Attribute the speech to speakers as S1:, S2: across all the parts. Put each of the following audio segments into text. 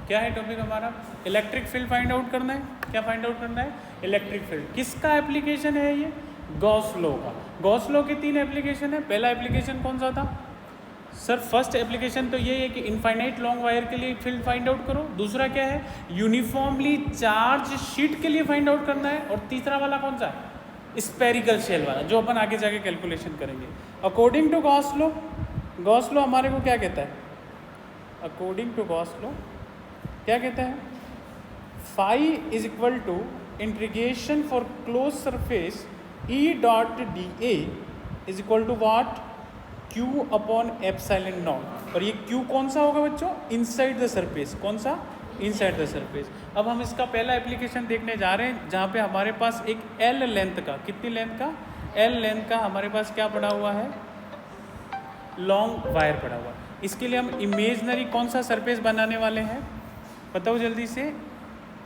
S1: क्या है टॉपिक हमारा? इलेक्ट्रिक फील्ड फाइंड आउट करना है। क्या फाइंड आउट करना है? Electric field. किसका एप्लीकेशन है ये? गॉस लॉ का। गॉस लॉ के 3 एप्लीकेशन है। पहला एप्लीकेशन कौन सा था सर? फर्स्ट एप्लीकेशन तो ये है कि इनफाइनाइट लॉन्ग वायर के लिए फील्ड फाइंड आउट करो। दूसरा क्या है? यूनिफॉर्मली चार्ज शीट के लिए फाइंड आउट करना है। और तीसरा वाला कौन सा है? स्पेरिकल शेल वाला, जो अपन आगे जाके कैलकुलेशन करेंगे। According to Gauss law, Gauss law हमारे को क्या कहता है? अकॉर्डिंग टू गॉस लॉ क्या कहता है? Phi is equal to integration for close surface E dot d A is equal to what? Q upon epsilon naught. और ये क्यू कौन सा होगा बच्चों? Inside the surface. कौन सा? Inside the surface. अब हम इसका पहला एप्लीकेशन देखने जा रहे हैं, जहाँ पे हमारे पास एक एल लेंथ का, कितनी लेंथ का? एल लेंथ का हमारे पास क्या पड़ा हुआ है? लॉन्ग वायर पड़ा हुआ है। इसके लिए हम इमेजनरी कौन सा सरफेस बनाने वाले हैं? बताओ जल्दी से।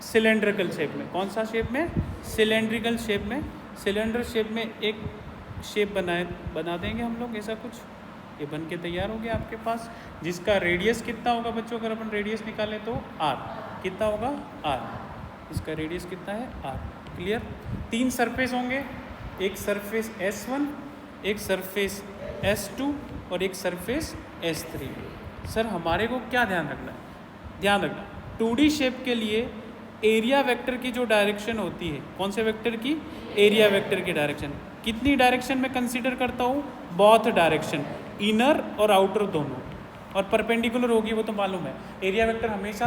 S1: सिलेंड्रिकल शेप में। कौन सा शेप में? सिलेंड्रिकल शेप में। सिलेंडर शेप में एक शेप बना देंगे हम लोग, ऐसा कुछ। ये बन के तैयार हो गया आपके पास, जिसका रेडियस कितना होगा बच्चों? अगर अपन रेडियस निकालें तो r कितना होगा? r। इसका रेडियस कितना है? r। क्लियर? 3 सरफेस होंगे, एक सरफेस S1, एक सरफेस S2 और एक सरफेस S3। सर हमारे को क्या ध्यान रखना है? ध्यान रखना 2D शेप के लिए एरिया वेक्टर की जो डायरेक्शन होती है, कौन से वेक्टर की? एरिया वेक्टर की डायरेक्शन। कितनी डायरेक्शन में कंसीडर करता हूँ? बोथ डायरेक्शन, इनर और आउटर दोनों। और परपेंडिकुलर होगी, वो तो मालूम है। एरिया वेक्टर हमेशा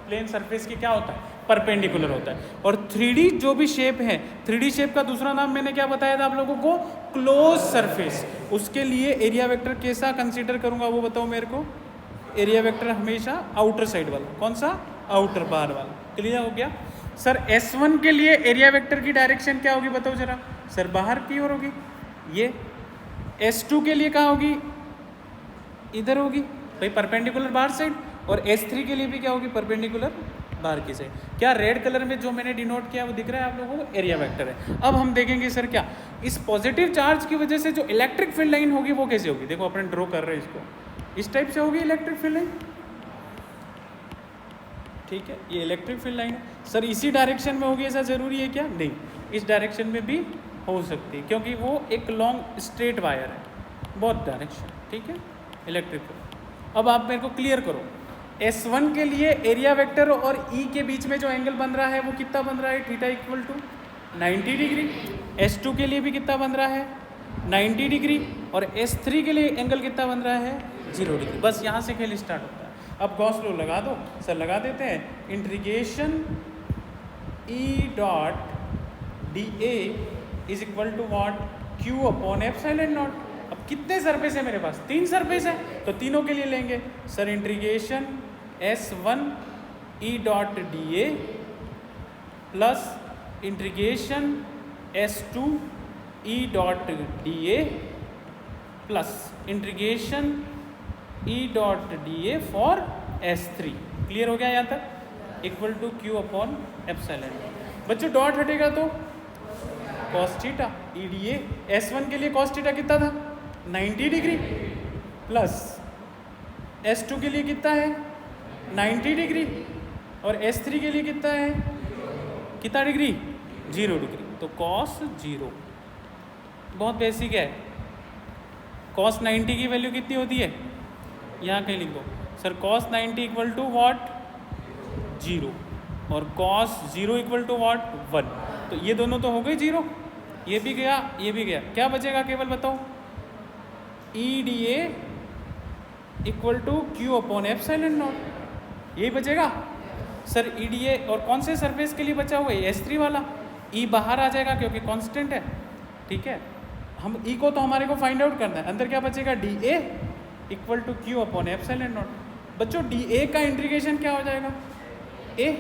S1: प्लेन सरफेस की क्या होता है? परपेंडिकुलर होता है। और 3D जो भी शेप है, 3D शेप का दूसरा नाम मैंने क्या बताया था आप लोगों को? Close surface. उसके लिए एरिया वेक्टर कैसा कंसीडर करूंगा वो बताओ मेरे को? एरिया वेक्टर हमेशा आउटर साइड वाला। कौन सा? आउटर, बाहर वाला। क्लियर हो गया? सर S1 के लिए एरिया वेक्टर की डायरेक्शन क्या होगी बताओ जरा? सर बाहर की ओर होगी ये। S2 के लिए कहाँ होगी? इधर होगी भाई, परपेंडिकुलर बाहर साइड। और S3 के लिए भी क्या होगी? परपेंडिकुलर बाहर की साइड। क्या रेड कलर में जो मैंने डिनोट किया वो दिख रहा है आप लोगों को? एरिया वेक्टर है। अब हम देखेंगे सर क्या इस पॉजिटिव चार्ज की वजह से जो इलेक्ट्रिक फील्ड लाइन होगी वो कैसे होगी? देखो अपन ड्रॉ कर रहे हैं इसको, इस टाइप से होगी इलेक्ट्रिक फील्ड लाइन। ठीक है, ये इलेक्ट्रिक फील्ड लाइन है। सर इसी डायरेक्शन में होगी ऐसा ज़रूरी है क्या? नहीं, इस डायरेक्शन में भी हो सकती है, क्योंकि वो एक लॉन्ग स्ट्रेट वायर है, बहुत डायरेक्शन। ठीक है, इलेक्ट्रिक फील्ड। अब आप मेरे को क्लियर करो, S1 के लिए एरिया वेक्टर और E के बीच में जो एंगल बन रहा है वो कितना बन रहा है? Theta equal to 90 degree. S2 के लिए भी कितना बन रहा है? 90 डिग्री। और S3 के लिए एंगल कितना बन रहा है? 0 डिग्री। बस यहाँ से खेल स्टार्ट होता है। अब गॉस लॉ लगा दो सर, लगा देते हैं। Integration E dot d A is equal to what? Q upon epsilon naught. अब कितने सरफेस है मेरे पास? 3 सरफेस है, तो तीनों के लिए लेंगे sir integration S1 E dot d A plus integration S2 E dot d A plus integration E dot d A for S3। Clear हो गया यहाँ तक? Equal to Q upon epsilon. बच्चों डॉट हटेगा तो cos theta E d A. S1 के लिए cos theta कितना था? 90 डिग्री। प्लस S2 के लिए कितना है? 90 डिग्री। और S3 के लिए कितना है? कितना डिग्री? 0 डिग्री। तो कॉस 0। बहुत बेसिक है। कॉस 90 की वैल्यू कितनी होती है? यहाँ कहीं लिख दो sir, cos 90 equal to what? 0। और कॉस 0 इक्वल टू वॉट? 1। तो ये दोनों तो हो गए 0, ये भी गया, ये भी गया। क्या बचेगा केवल बताओ? E d A equal to Q upon epsilon naught. यही बचेगा सर ई डी ए। और कौन से सरफेस के लिए बचा हुआ है? S3 वाला। E बाहर आ जाएगा क्योंकि कांस्टेंट है। ठीक है, हम E को तो हमारे को फाइंड आउट करना है। अंदर क्या बचेगा? D A equal to Q upon epsilon naught. बच्चों डी ए का इंटीग्रेशन क्या हो जाएगा? A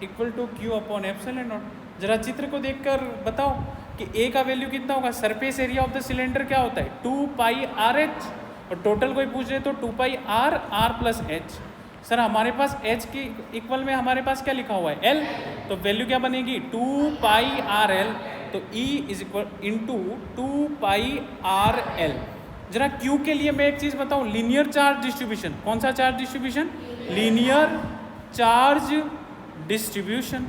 S1: equal to Q upon epsilon naught. जरा चित्र को देखकर बताओ कि A का वैल्यू कितना होगा? Surface area of the cylinder क्या होता है? 2 पाई आर एच। और टोटल कोई पूछ रहे तो 2 pi r, r plus h. Sir हमारे पास H की इक्वल में हमारे पास क्या लिखा हुआ है? L। तो वैल्यू क्या बनेगी? 2 पाई आर एल। तो E is equal into 2 pi R L. जरा Q के लिए मैं एक चीज़ बताऊं, लीनियर चार्ज डिस्ट्रीब्यूशन। कौन सा charge distribution? Linear charge distribution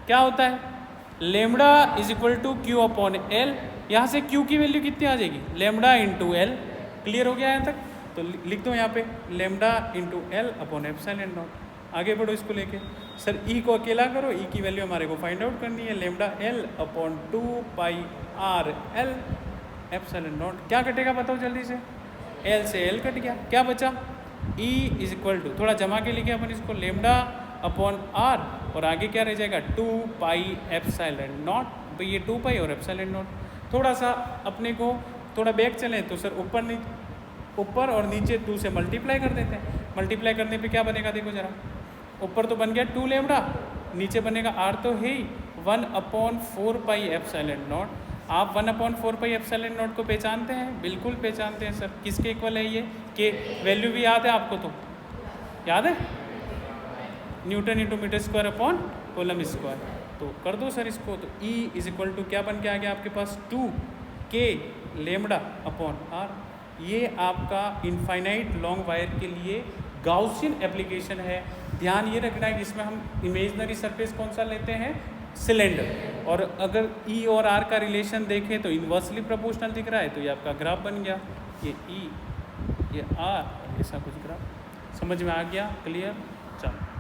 S1: क्या होता है, lambda is equal to Q upon L. यहाँ से क्यू की वैल्यू कितनी आ जाएगी, लेमडा इंटू एल। क्लियर हो गया यहाँ तक? तो लिख दो यहाँ पे lambda into L upon epsilon not. आगे बढ़ो इसको लेके। सर ई को अकेला करो, ई की वैल्यू हमारे को फाइंड आउट करनी है, lambda L upon 2 pi R L epsilon not. क्या कटेगा बताओ जल्दी से, एल से एल कट गया, क्या बचा, ई इज इक्वल टू, थोड़ा जमा के लिखे अपन इसको, लेमडा अपॉन आर और आगे क्या रह जाएगा 2 पाई एप्सिलॉन नॉट। तो ये 2 पाई और एप्सिलॉन नॉट। थोड़ा सा अपने को थोड़ा बैक चलें तो सर ऊपर और नीचे 2 से मल्टीप्लाई कर देते हैं। मल्टीप्लाई करने पे क्या बनेगा देखो जरा, ऊपर तो बन गया 2 लेमडा, नीचे बनेगा आर तो है ही 1/4 पाई एप्सिलॉन नॉट। आप 1/4 पाई एप्सिलॉन नॉट को पहचानते हैं? बिल्कुल पहचानते हैं सर। किसके इक्वल है ये, के वैल्यू भी याद है आपको, तो याद है, newton into metre square upon coulomb square. तो कर दो सर इसको। तो E इज इक्वल टू क्या बन के आ गया आपके पास 2 के लेमडा अपॉन आर। ये आपका इनफाइनाइट लॉन्ग वायर के लिए गाउसियन एप्लीकेशन है। ध्यान ये रखना है कि इसमें हम इमेजनरी सरफेस कौन सा लेते हैं, सिलेंडर। और अगर E और R का रिलेशन देखें तो इन्वर्सली प्रोपोर्शनल दिख रहा है, तो ये आपका ग्राफ बन गया, ये E ये R ऐसा कुछ ग्राफ। समझ में आ गया? क्लियर? चलो।